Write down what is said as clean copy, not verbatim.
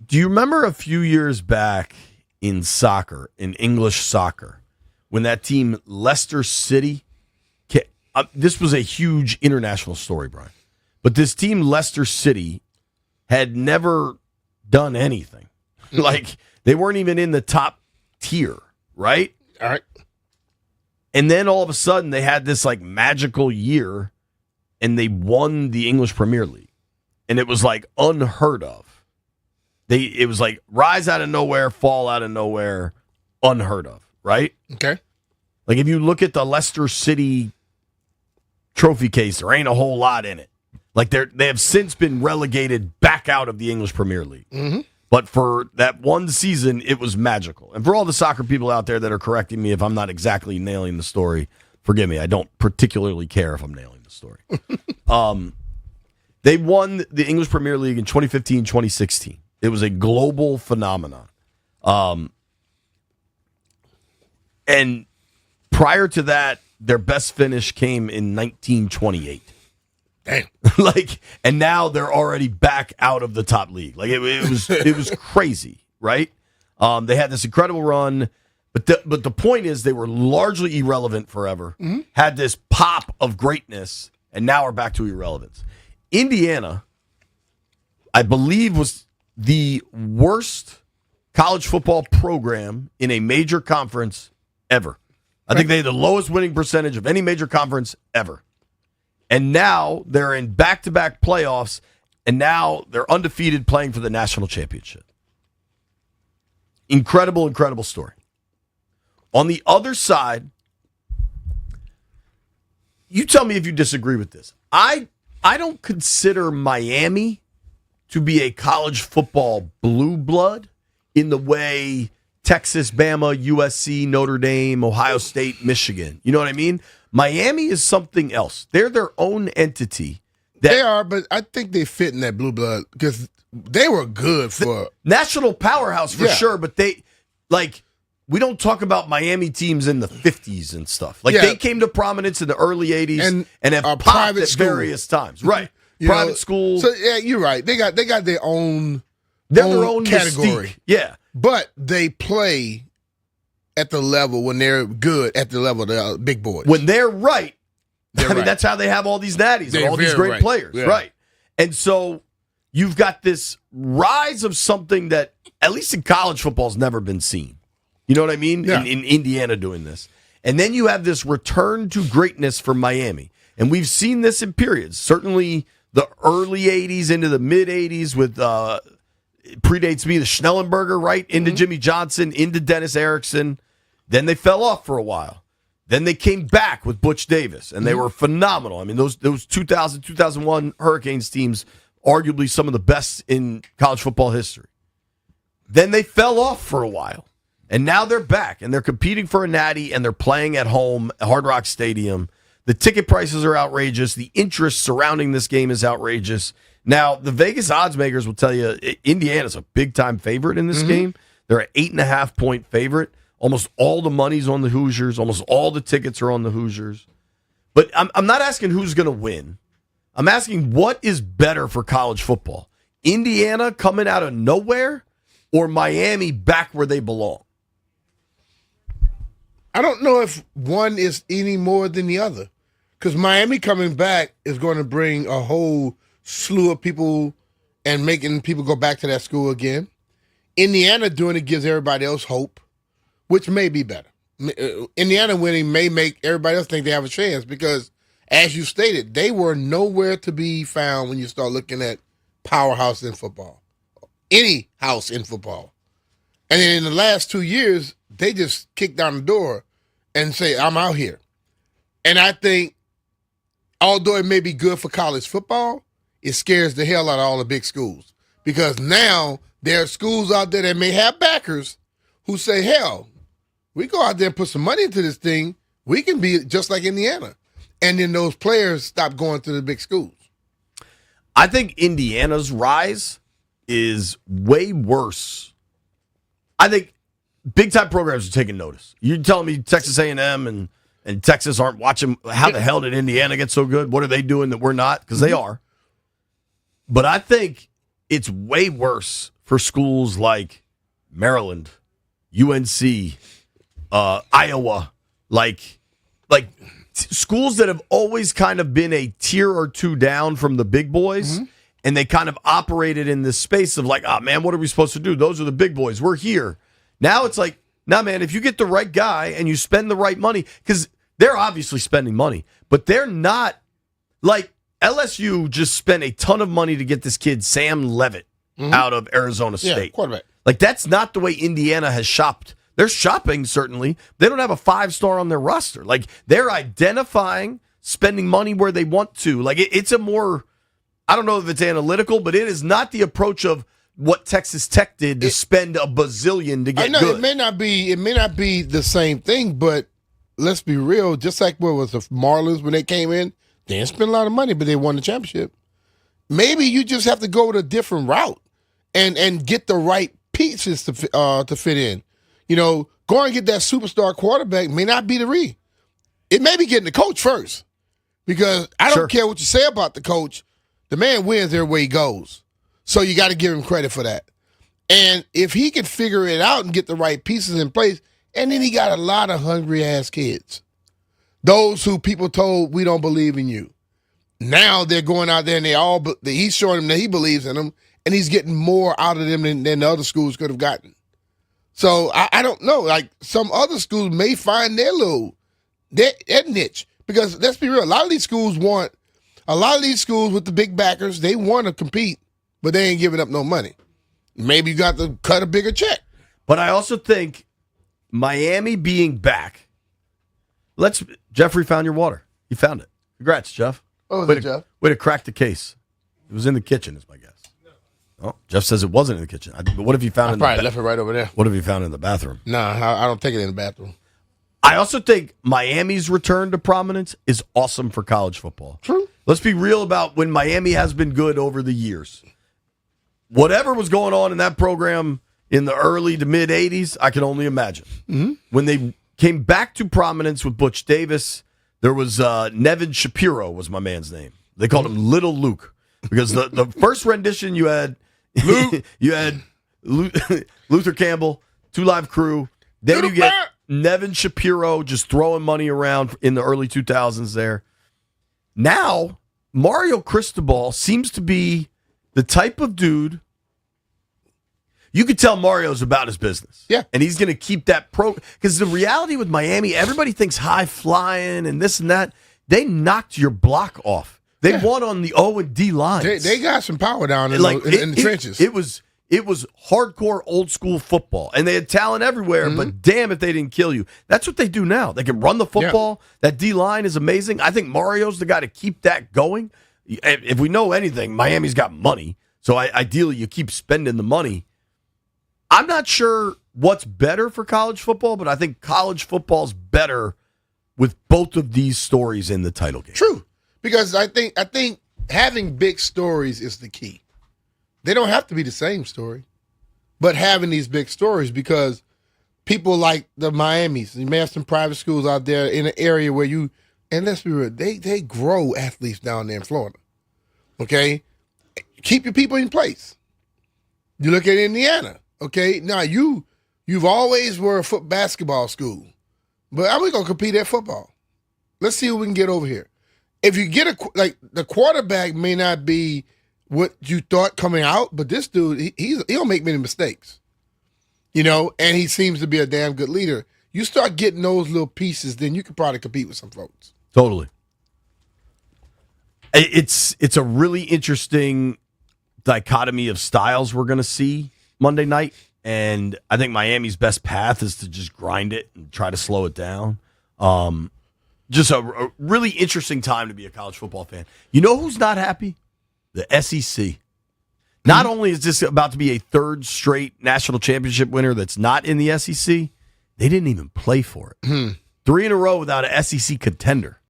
Do you remember a few years back in soccer, in English soccer, when that team, Leicester City, this was a huge international story, Brian, but this team, Leicester City, had never done anything. Like, they weren't even in the top tier, right? All right. And then all of a sudden, they had this, like, magical year, and they won the English Premier League. And it was, like, unheard of. It was like rise out of nowhere, fall out of nowhere, unheard of, right? Okay. Like if you look at the Leicester City trophy case, there ain't a whole lot in it. Like they have since been relegated back out of the English Premier League. Mm-hmm. But for that one season, it was magical. And for all the soccer people out there that are correcting me if I'm not exactly nailing the story, forgive me. I don't particularly care if I'm nailing the story. They won the English Premier League in 2015, 2016. It was a global phenomenon. And prior to that, their best finish came in 1928. Damn. And now they're already back out of the top league. Like it was crazy, right? They had this incredible run, but the point is they were largely irrelevant forever. Mm-hmm. Had this pop of greatness, and now are back to irrelevance. Indiana, I believe, was the worst college football program in a major conference ever. I think they had the lowest winning percentage of any major conference ever. And now they're in back-to-back playoffs, and now they're undefeated playing for the national championship. Incredible, incredible story. On the other side, you tell me if you disagree with this. I don't consider Miami to be a college football blue blood in the way Texas, Bama, USC, Notre Dame, Ohio State, Michigan. You know what I mean? Miami is something else. They're their own entity. They are, but I think they fit in that blue blood because they were good for national powerhouse for sure. But we don't talk about Miami teams in the 50s and stuff. They came to prominence in the early 80s and have popped at various times. Right. Private school. So yeah, you're right. They got their own. They're their own category. Mystique. Yeah. But they play at the level when they're good at the level of the big boys. When they're right. I mean, that's how they have all these natties and all these great players. Yeah. Right. And so you've got this rise of something that, at least in college football, has never been seen. You know what I mean? Yeah. In Indiana doing this. And then you have this return to greatness for Miami. And we've seen this in periods. Certainly the early 80s into the mid 80s with predates me, the Schnellenberger, right? Into Jimmy Johnson, into Dennis Erickson. Then they fell off for a while. Then they came back with Butch Davis, and they were phenomenal. I mean, those 2000, 2001 Hurricanes teams, arguably some of the best in college football history. Then they fell off for a while, and now they're back, and they're competing for a natty, and they're playing at home at Hard Rock Stadium. The ticket prices are outrageous. The interest surrounding this game is outrageous. Now, the Vegas odds makers will tell you Indiana's a big-time favorite in this game. They're an 8.5-point favorite. Almost all the money's on the Hoosiers. Almost all the tickets are on the Hoosiers. But I'm not asking who's going to win. I'm asking what is better for college football. Indiana coming out of nowhere or Miami back where they belong? I don't know if one is any more than the other. Because Miami coming back is going to bring a whole slew of people and making people go back to that school again. Indiana doing it gives everybody else hope, which may be better. Indiana winning may make everybody else think they have a chance because, as you stated, they were nowhere to be found when you start looking at powerhouse in football. Any house in football. And then in the last 2 years, they just kick down the door and say, I'm out here. And I think, although it may be good for college football, it scares the hell out of all the big schools. Because now there are schools out there that may have backers who say, hell, we go out there and put some money into this thing, we can be just like Indiana. And then those players stop going to the big schools. I think Indiana's rise is way worse. I think big-time programs are taking notice. You're telling me Texas A&M and Texas aren't watching. How the hell did Indiana get so good? What are they doing that we're not? Because they are. But I think it's way worse for schools like Maryland, UNC, Iowa, like schools that have always kind of been a tier or two down from the big boys, and they kind of operated in this space of like, oh, man, what are we supposed to do? Those are the big boys. We're here. Now it's like, nah, man, if you get the right guy and you spend the right money, because they're obviously spending money, but they're not like LSU just spent a ton of money to get this kid, Sam Levitt, out of Arizona State. Yeah, quarterback. Like, that's not the way Indiana has shopped. They're shopping, certainly. They don't have a 5-star on their roster. Like, they're identifying, spending money where they want to. Like, it's a more, I don't know if it's analytical, but it is not the approach of what Texas Tech did to spend a bazillion to get good. It may not be the same thing, but let's be real. Just like what was the Marlins when they came in, they didn't spend a lot of money, but they won the championship. Maybe you just have to go with a different route and get the right pieces to fit in. You know, go and get that superstar quarterback may not be the read. It may be getting the coach first, because I don't care what you say about the coach. The man wins everywhere he goes. So you got to give him credit for that. And if he can figure it out and get the right pieces in place, and then he got a lot of hungry-ass kids. Those who people told, we don't believe in you. Now they're going out there and he's showing them that he believes in them, and he's getting more out of them than the other schools could have gotten. So I don't know. Like, some other schools may find their niche. Because let's be real, a lot of these schools with the big backers, they want to compete, but they ain't giving up no money. Maybe you got to cut a bigger check. But I also think Miami being back. Jeffrey found your water. He found it. Congrats, Jeff. Oh, was it Jeff? Way to crack the case. It was in the kitchen, is my guess. Oh, Jeff says it wasn't in the kitchen. But what if you found it in the probably left it right over there. What if you found it in the bathroom? No, I don't take it in the bathroom. I also think Miami's return to prominence is awesome for college football. True. Let's be real about when Miami has been good over the years. Whatever was going on in that program in the early to mid 80s, I can only imagine. Mm-hmm. When they came back to prominence with Butch Davis, there was Nevin Shapiro was my man's name. They called him Little Luke, because the first rendition you had Luke. You had Luther Campbell, Two Live Crew. Then you get Nevin Shapiro just throwing money around in the early 2000s there. Now, Mario Cristobal seems to be the type of dude, you could tell Mario's about his business. Yeah. And he's going to keep that because the reality with Miami, everybody thinks high flying and this and that. They knocked your block off. They won on the O and D lines. They got some power down in the trenches. It was hardcore old school football, and they had talent everywhere, but damn if they didn't kill you. That's what they do now. They can run the football. Yeah. That D-line is amazing. I think Mario's the guy to keep that going. If we know anything, Miami's got money, so ideally you keep spending the money. I'm not sure what's better for college football, but I think college football's better with both of these stories in the title game. True, because I think having big stories is the key. They don't have to be the same story, but having these big stories, because people like the Miamis, you may have some private schools out there in an area where and let's be real, they grow athletes down there in Florida. Okay? Keep your people in place. You look at Indiana, okay? Now you've always were a basketball school, but we're going to compete at football. Let's see who we can get over here. If you get the quarterback may not be what you thought coming out, but this dude, he don't make many mistakes, and he seems to be a damn good leader. You start getting those little pieces, then you could probably compete with some folks. Totally. It's a really interesting dichotomy of styles we're going to see Monday night, and I think Miami's best path is to just grind it and try to slow it down. Just a really interesting time to be a college football fan. You know who's not happy? The SEC. Not only is this about to be a third straight national championship winner that's not in the SEC, they didn't even play for it. 3 in a row without an SEC contender.